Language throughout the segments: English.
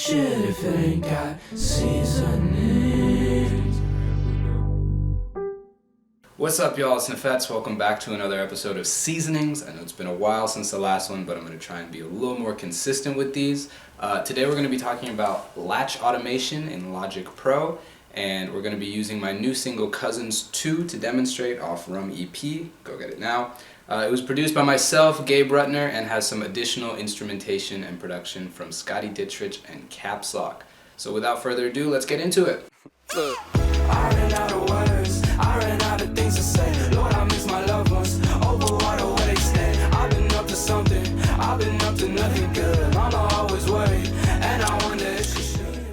shit if it ain't got seasonings. What's up, y'all? It's Nefets. Welcome back to another episode of Seasonings. I know it's been a while since the last one, but I'm going to try and be a little more consistent with these. Today we're going to be talking about Latch Automation in Logic Pro, and we're going to be using my new single Cousins 2 to demonstrate off Rum EP. Go get it now. It was produced by myself, Gabe Rutner, and has some additional instrumentation and production from Scotty Dittrich and Caps Lock. So without further ado, let's get into it. I ran out of words, I ran out of things to say. Lord, I miss my loved ones, over water where they stay. I've been up to something, I've been up to nothing good. Mama always worried, and I wonder if she should.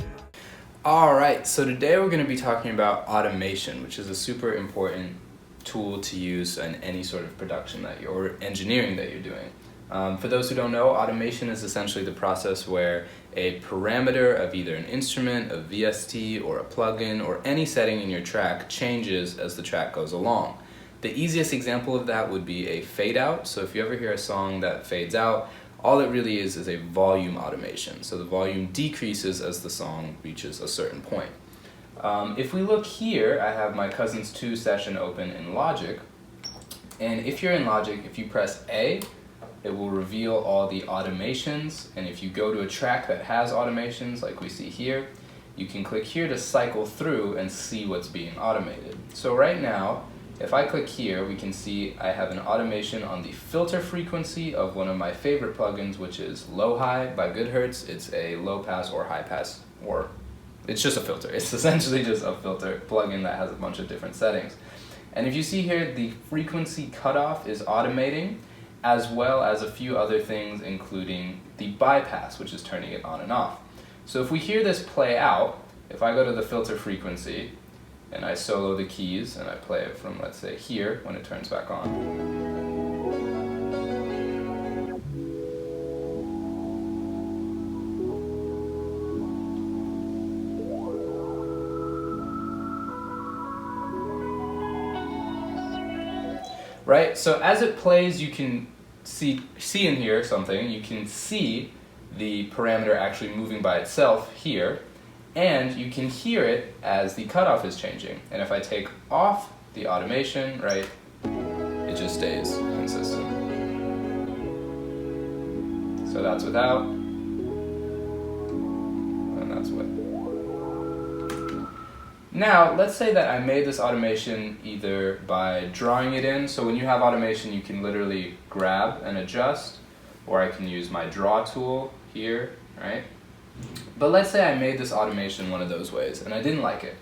Alright, so today we're going to be talking about automation, which is a super important tool to use in any sort of production or engineering that you're doing. For those who don't know, automation is essentially the process where a parameter of either an instrument, a VST, or a plugin, or any setting in your track changes as the track goes along. The easiest example of that would be a fade out. So if you ever hear a song that fades out, all it really is a volume automation. So the volume decreases as the song reaches a certain point. If we look here, I have my Cousins 2 session open in Logic. And if you're in Logic, if you press A, it will reveal all the automations, and if you go to a track that has automations like we see here, you can click here to cycle through and see what's being automated. So right now, if I click here, we can see I have an automation on the filter frequency of one of my favorite plugins, which is Low-Hi by Goodhertz. It's a low pass or high pass, or it's just a filter. It's essentially just a filter plugin that has a bunch of different settings. And if you see here, the frequency cutoff is automating, as well as a few other things, including the bypass, which is turning it on and off. So if we hear this play out, if I go to the filter frequency and I solo the keys and I play it from, let's say, here when it turns back on. Right, so as it plays, you can see in here something. You can see the parameter actually moving by itself here, and you can hear it as the cutoff is changing. And if I take off the automation, right, it just stays consistent. So that's without, and that's with. Now, let's say that I made this automation either by drawing it in. So when you have automation, you can literally grab and adjust, or I can use my draw tool here, right? But let's say I made this automation one of those ways, and I didn't like it.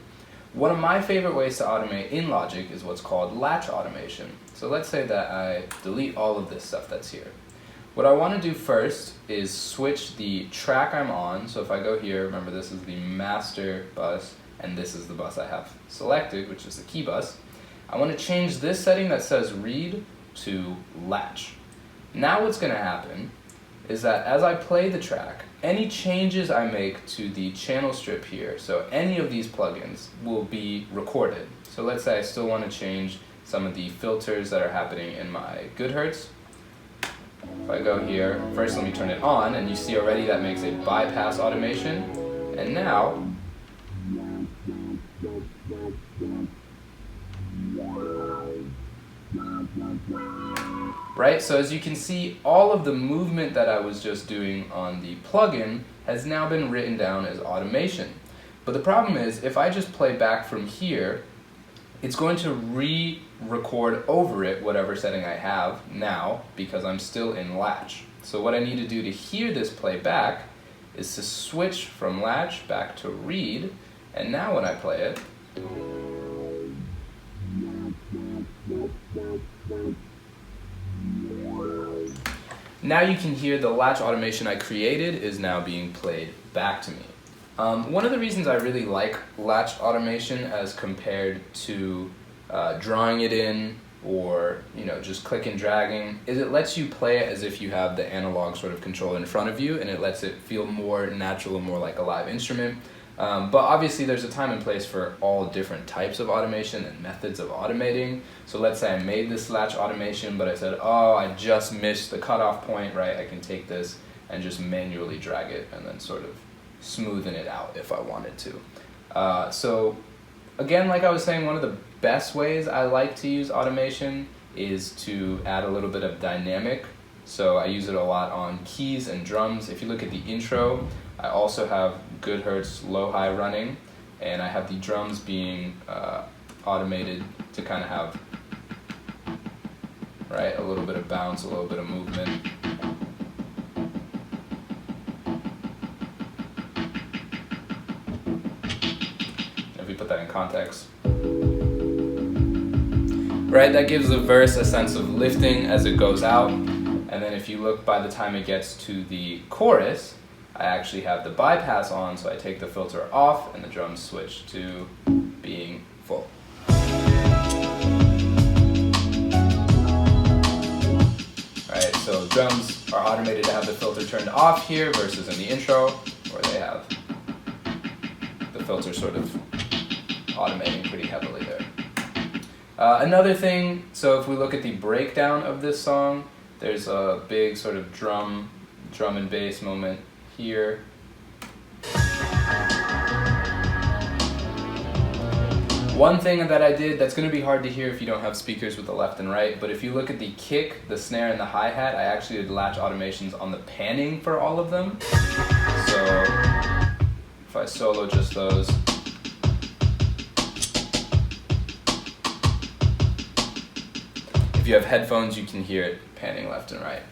One of my favorite ways to automate in Logic is what's called Latch Automation. So let's say that I delete all of this stuff that's here. What I want to do first is switch the track I'm on. So if I go here, remember this is the master bus, and this is the bus I have selected, which is the key bus. I want to change this setting that says read to latch. Now what's going to happen is that as I play the track, any changes I make to the channel strip here, so any of these plugins, will be recorded. So let's say I still want to change some of the filters that are happening in my Goodhertz. If I go here, first let me turn it on, and you see already that makes a bypass automation. And now, right, so as you can see, all of the movement that I was just doing on the plugin has now been written down as automation. But the problem is, if I just play back from here, it's going to re-record over it whatever setting I have now, because I'm still in Latch. So what I need to do to hear this play back is to switch from Latch back to read, and now when I play it, now you can hear the Latch automation I created is now being played back to me. One of the reasons I really like Latch automation as compared to drawing it in or just click and dragging is it lets you play it as if you have the analog sort of controller in front of you, and it lets it feel more natural and more like a live instrument. But obviously there's a time and place for all different types of automation and methods of automating. So let's say I made this Latch automation, but I said, oh, I just missed the cutoff point, right? I can take this and just manually drag it and then sort of smoothen it out if I wanted to. So again, like I was saying, one of the best ways I like to use automation is to add a little bit of dynamic. So I use it a lot on keys and drums. If you look at the intro, I also have good hertz low-high running, and I have the drums being automated to kind of have, right, a little bit of bounce, a little bit of movement. If we put that in context, right, that gives the verse a sense of lifting as it goes out. And then if you look, by the time it gets to the chorus, I actually have the bypass on, so I take the filter off and the drums switch to being full. Right, so drums are automated to have the filter turned off here versus in the intro, where they have the filter sort of automating pretty heavily there. Another thing, so if we look at the breakdown of this song, there's a big sort of drum and bass moment here. One thing that I did that's going to be hard to hear if you don't have speakers with the left and right, but if you look at the kick, the snare, and the hi-hat, I actually did latch automations on the panning for all of them. So if I solo just those, if you have headphones, you can hear it panning left and right.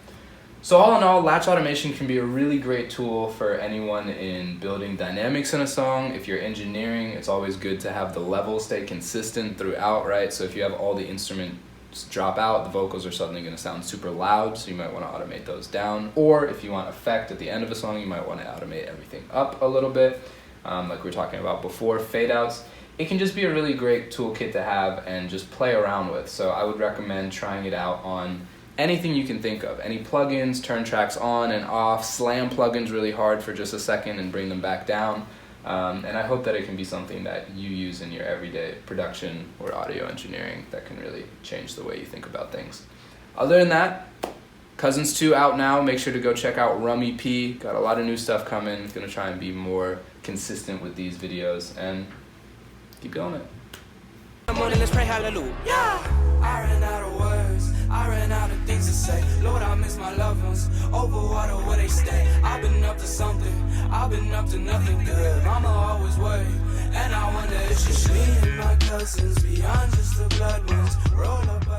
So all in all, latch automation can be a really great tool for anyone in building dynamics in a song. If you're engineering, it's always good to have the level stay consistent throughout, right? So if you have all the instruments drop out, the vocals are suddenly going to sound super loud, so you might want to automate those down. Or if you want effect at the end of a song, you might want to automate everything up a little bit, like we were talking about before, fade outs. It can just be a really great toolkit to have and just play around with. So I would recommend trying it out on anything you can think of. Any plugins, turn tracks on and off, slam plugins really hard for just a second and bring them back down. And I hope that it can be something that you use in your everyday production or audio engineering that can really change the way you think about things. Other than that, Cousins 2 out now. Make sure to go check out Rum EP. Got a lot of new stuff coming. Gonna try and be more consistent with these videos and keep going. Let's pray hallelujah. Yeah. I ran out of words, I ran out of things to say. Lord, I miss my loved ones, over water where they stay. I've been up to something, I've been up to nothing good. Mama always worried, and I wonder if she's me and my cousins beyond just the blood ones. Roll up.